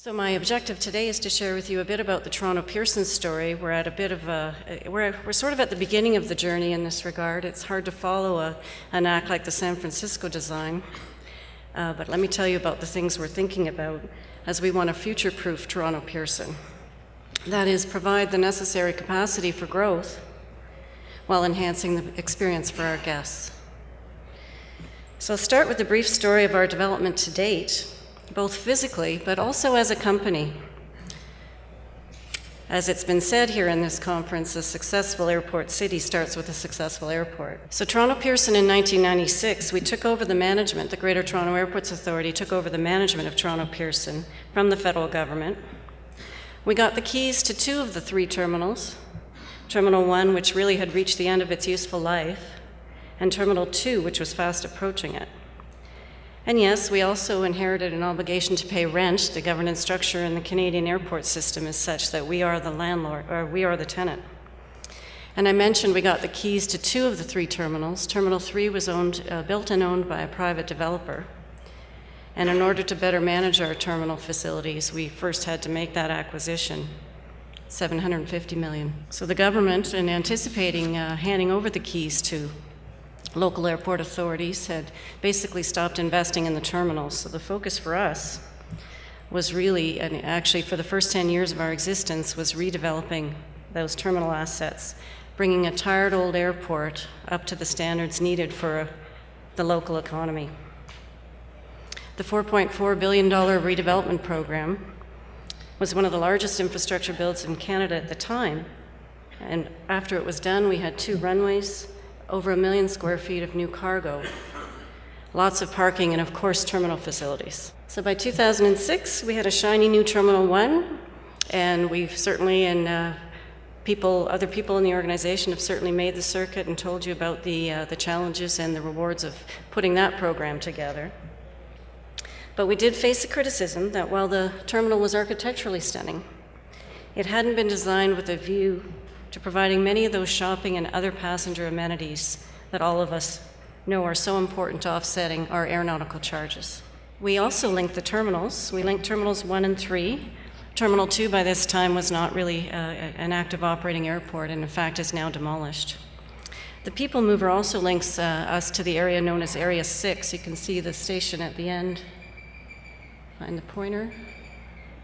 So my objective today is to share with you a bit about the Toronto Pearson story. We're at a bit of we're sort of at the beginning of the journey in this regard. It's hard to follow an act like the San Francisco design, but let me tell you about the things we're thinking about as we want to future-proof Toronto Pearson. That is, provide the necessary capacity for growth while enhancing the experience for our guests. So I'll start with a brief story of our development to date, both physically, but also as a company. As it's been said here in this conference, a successful airport city starts with a successful airport. So Toronto Pearson in 1996, we took over the management, the Greater Toronto Airports Authority took over the management of Toronto Pearson from the federal government. We got the keys to 2 of the 3 terminals, Terminal 1, which really had reached the end of its useful life, and Terminal 2, which was fast approaching it. And yes, we also inherited an obligation to pay rent. The governance structure in the Canadian airport system is such that we are the landlord, or we are the tenant. And I mentioned we got the keys to 2 of the 3 terminals. Terminal 3 was built and owned by a private developer. And in order to better manage our terminal facilities, we first had to make that acquisition, $750 million. So the government, in anticipating handing over the keys to local airport authorities, had basically stopped investing in the terminals. So the focus for us was really, and actually for the first 10 years of our existence, was redeveloping those terminal assets, bringing a tired old airport up to the standards needed for the local economy. The $4.4 billion redevelopment program was one of the largest infrastructure builds in Canada at the time. And after it was done, we had 2 runways, over 1 million square feet of new cargo, lots of parking, and of course, terminal facilities. So by 2006, we had a shiny new Terminal 1, and we've certainly, and other people in the organization have certainly made the circuit and told you about the challenges and the rewards of putting that program together. But we did face the criticism that while the terminal was architecturally stunning, it hadn't been designed with a view to providing many of those shopping and other passenger amenities that all of us know are so important to offsetting our aeronautical charges. We also linked the terminals. We linked Terminals 1 and 3. Terminal 2 by this time was not really an active operating airport, and in fact is now demolished. The People Mover also links us to the area known as Area 6. You can see the station at the end. Find the pointer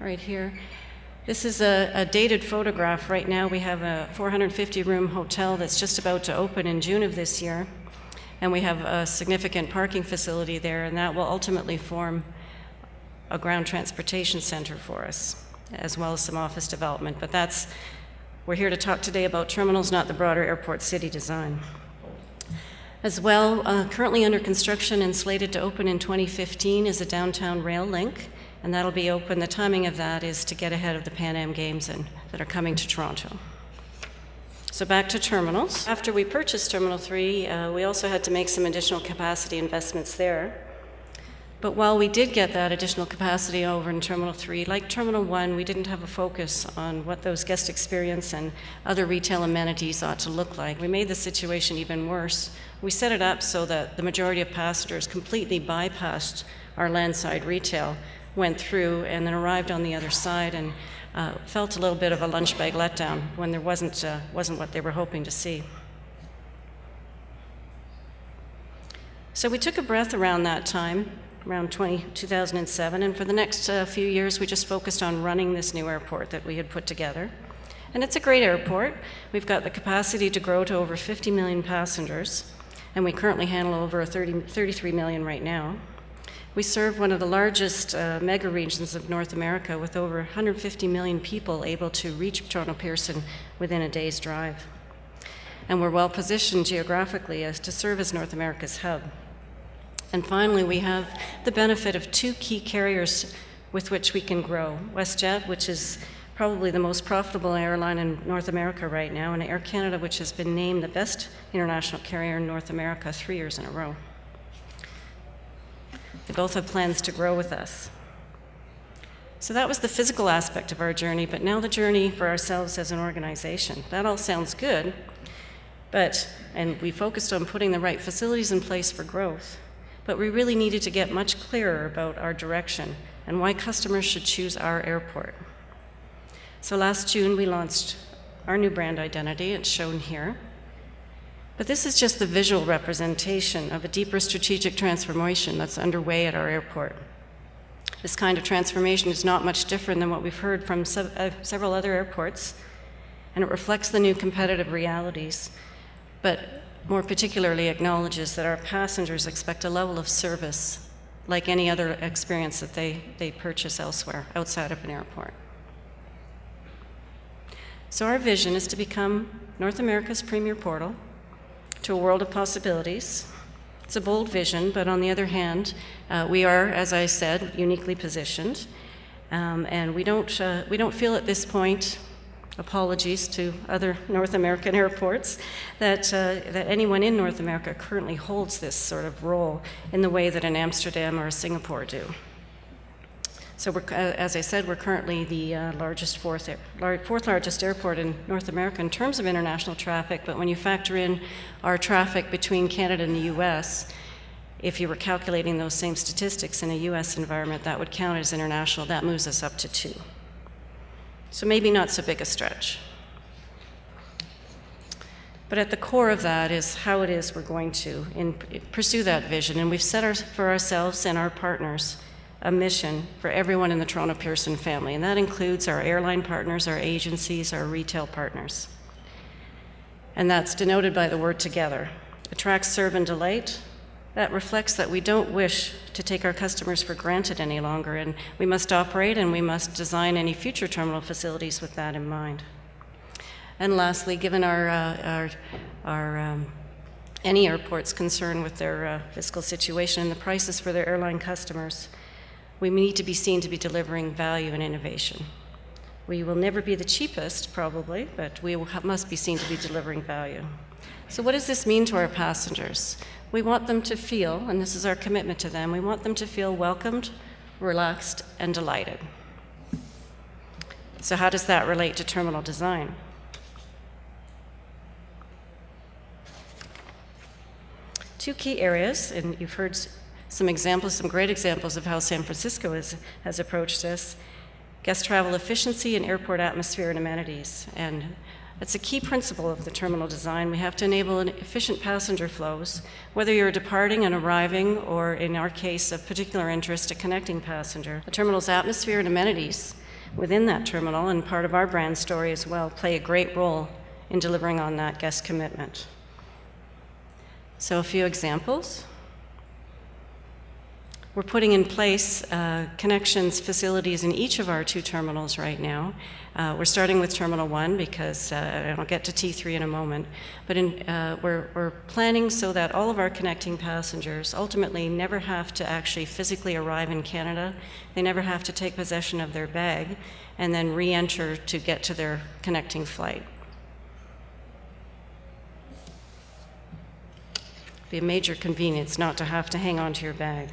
right here. This is a dated photograph. Right now we have a 450-room hotel that's just about to open in June of this year, and we have a significant parking facility there, and that will ultimately form a ground transportation center for us, as well as some office development. But we're here to talk today about terminals, not the broader airport city design. As well, currently under construction and slated to open in 2015 is a downtown rail link, and that'll be open. The timing of that is to get ahead of the Pan Am Games that are coming to Toronto. So back to terminals. After we purchased Terminal 3, we also had to make some additional capacity investments there. But while we did get that additional capacity over in Terminal 3, like Terminal 1, we didn't have a focus on what those guest experience and other retail amenities ought to look like. We made the situation even worse. We set it up so that the majority of passengers completely bypassed our landside retail, went through, and then arrived on the other side and felt a little bit of a lunch bag letdown when there wasn't what they were hoping to see. So we took a breath around that time, around 2007, and for the next few years we just focused on running this new airport that we had put together. And it's a great airport. We've got the capacity to grow to over 50 million passengers, and we currently handle over 33 million right now. We serve one of the largest mega regions of North America with over 150 million people able to reach Toronto Pearson within a day's drive. And we're well positioned geographically to serve as North America's hub. And finally, we have the benefit of 2 key carriers with which we can grow. WestJet, which is probably the most profitable airline in North America right now, and Air Canada, which has been named the best international carrier in North America 3 years in a row. They both have plans to grow with us. So that was the physical aspect of our journey, but now the journey for ourselves as an organization. That all sounds good, and we focused on putting the right facilities in place for growth. but we really needed to get much clearer about our direction and why customers should choose our airport. So last June, we launched our new brand identity. It's shown here. But this is just the visual representation of a deeper strategic transformation that's underway at our airport. This kind of transformation is not much different than what we've heard from several other airports, and it reflects the new competitive realities, but more particularly acknowledges that our passengers expect a level of service like any other experience that they purchase elsewhere, outside of an airport. So our vision is to become North America's premier portal to a world of possibilities. It's a bold vision, but on the other hand, we are, as I said, uniquely positioned, and we don't feel at this point, apologies to other North American airports, that anyone in North America currently holds this sort of role in the way that an Amsterdam or a Singapore do. So as I said, we're currently the fourth largest airport in North America in terms of international traffic, but when you factor in our traffic between Canada and the US, if you were calculating those same statistics in a US environment, that would count as international. That moves us up to 2. So maybe not so big a stretch. But at the core of that is how it is we're going to pursue that vision. And we've set for ourselves and our partners a mission for everyone in the Toronto Pearson family. And that includes our airline partners, our agencies, our retail partners. And that's denoted by the word together. Attract, serve, and delight. That reflects that we don't wish to take our customers for granted any longer, and we must operate and we must design any future terminal facilities with that in mind. And lastly, given any airport's concern with their fiscal situation and the prices for their airline customers, we need to be seen to be delivering value and innovation. We will never be the cheapest, probably, but we must be seen to be delivering value. So what does this mean to our passengers? We want them to feel, and this is our commitment to them, we want them to feel welcomed, relaxed, and delighted. So how does that relate to terminal design? Two key areas, and you've heard some examples, some great examples of how San Francisco has approached this: guest travel efficiency and airport atmosphere and amenities. And it's a key principle of the terminal design. We have to enable efficient passenger flows, whether you're departing and arriving, or in our case, of particular interest, a connecting passenger. The terminal's atmosphere and amenities within that terminal, and part of our brand story as well, play a great role in delivering on that guest commitment. So a few examples. We're putting in place connections facilities in each of our 2 terminals right now. We're starting with Terminal 1 because, and I'll get to T3 in a moment, but we're planning so that all of our connecting passengers ultimately never have to actually physically arrive in Canada. They never have to take possession of their bag and then re-enter to get to their connecting flight. It'd be a major convenience not to have to hang on to your bag.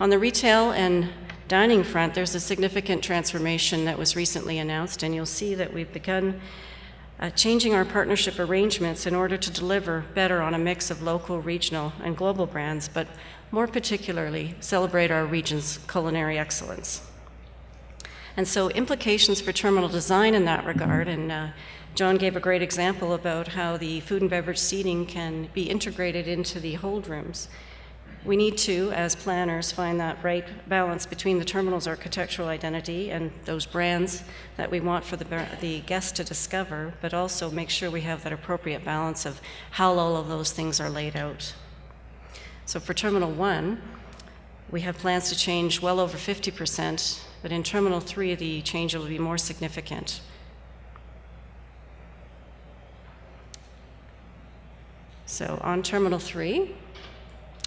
On the retail and dining front, there's a significant transformation that was recently announced, and you'll see that we've begun changing our partnership arrangements in order to deliver better on a mix of local, regional, and global brands, but more particularly celebrate our region's culinary excellence. And so implications for terminal design in that regard, and John gave a great example about how the food and beverage seating can be integrated into the hold rooms. We need to, as planners, find that right balance between the terminal's architectural identity and those brands that we want for the guest to discover, but also make sure we have that appropriate balance of how all of those things are laid out. So for Terminal 1, we have plans to change well over 50%, but in Terminal 3, the change will be more significant. So on Terminal 3,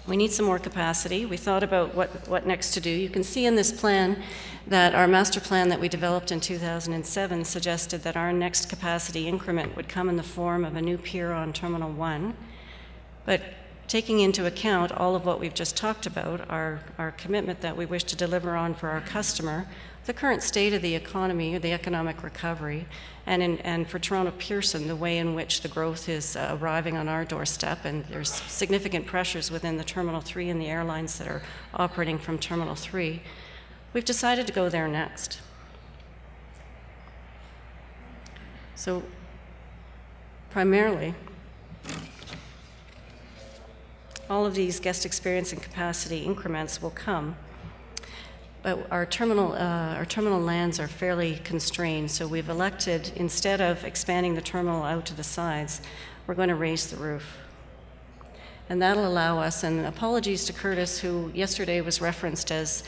we need some more capacity. We thought about what next to do. You can see in this plan that our master plan that we developed in 2007 suggested that our next capacity increment would come in the form of a new pier on Terminal 1. But taking into account all of what we've just talked about, our commitment that we wish to deliver on for our customer, the current state of the economy, or the economic recovery, and for Toronto Pearson, the way in which the growth is arriving on our doorstep, and there's significant pressures within the Terminal 3 and the airlines that are operating from Terminal 3, we've decided to go there next. So, primarily, all of these guest experience and capacity increments will come, but our terminal lands are fairly constrained, so we've elected, instead of expanding the terminal out to the sides, we're going to raise the roof. And that'll allow us, and apologies to Curtis, who yesterday was referenced as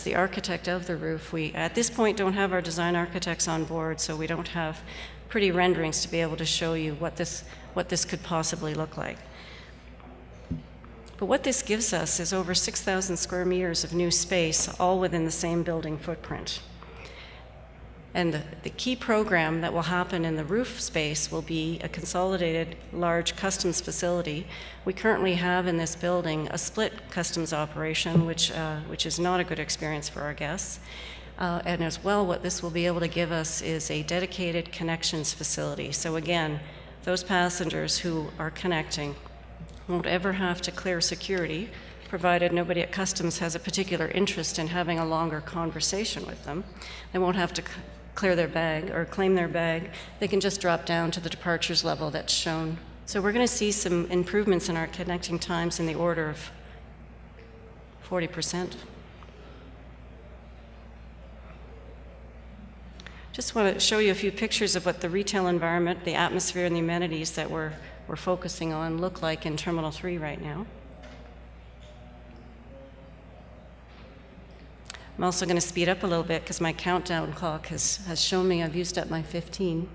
the architect of the roof. We, at this point, don't have our design architects on board, so we don't have pretty renderings to be able to show you what this could possibly look like. But what this gives us is over 6,000 square meters of new space, all within the same building footprint. And the key program that will happen in the roof space will be a consolidated large customs facility. We currently have in this building a split customs operation, which is not a good experience for our guests. And as well, what this will be able to give us is a dedicated connections facility. So again, those passengers who are connecting won't ever have to clear security, provided nobody at customs has a particular interest in having a longer conversation with them. They won't have to clear their bag or claim their bag. They can just drop down to the departures level that's shown. So we're going to see some improvements in our connecting times in the order of 40%. Just want to show you a few pictures of what the retail environment, the atmosphere, and the amenities that we're focusing on look like in Terminal 3 right now. I'm also going to speed up a little bit because my countdown clock has shown me I've used up my 15.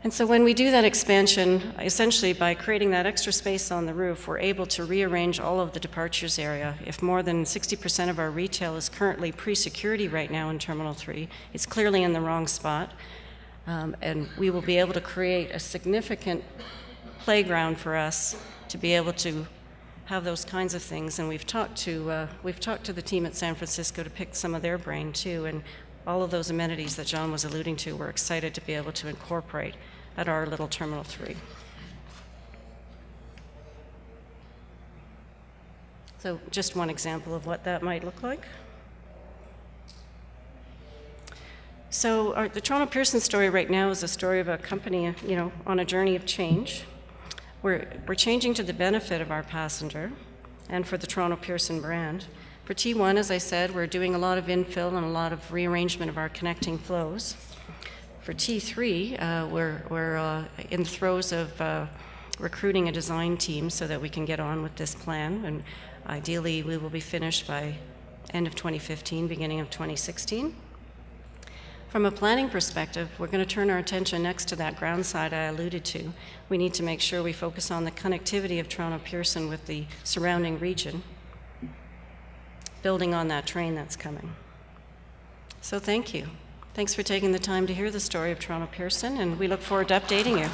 And so when we do that expansion, essentially by creating that extra space on the roof, we're able to rearrange all of the departures area. If more than 60% of our retail is currently pre-security right now in Terminal 3, it's clearly in the wrong spot. And we will be able to create a significant playground for us to be able to have those kinds of things. And we've talked to the team at San Francisco to pick some of their brain too. And all of those amenities that John was alluding to, we're excited to be able to incorporate at our little Terminal 3. So just one example of what that might look like. So the Toronto Pearson story right now is a story of a company, on a journey of change. We're changing to the benefit of our passenger and for the Toronto Pearson brand. For T1, as I said, we're doing a lot of infill and a lot of rearrangement of our connecting flows. For T3, we're in the throes of recruiting a design team so that we can get on with this plan, and ideally we will be finished by end of 2015, beginning of 2016. From a planning perspective, we're going to turn our attention next to that ground side I alluded to. We need to make sure we focus on the connectivity of Toronto Pearson with the surrounding region, building on that train that's coming. So thank you. Thanks for taking the time to hear the story of Toronto Pearson, and we look forward to updating you.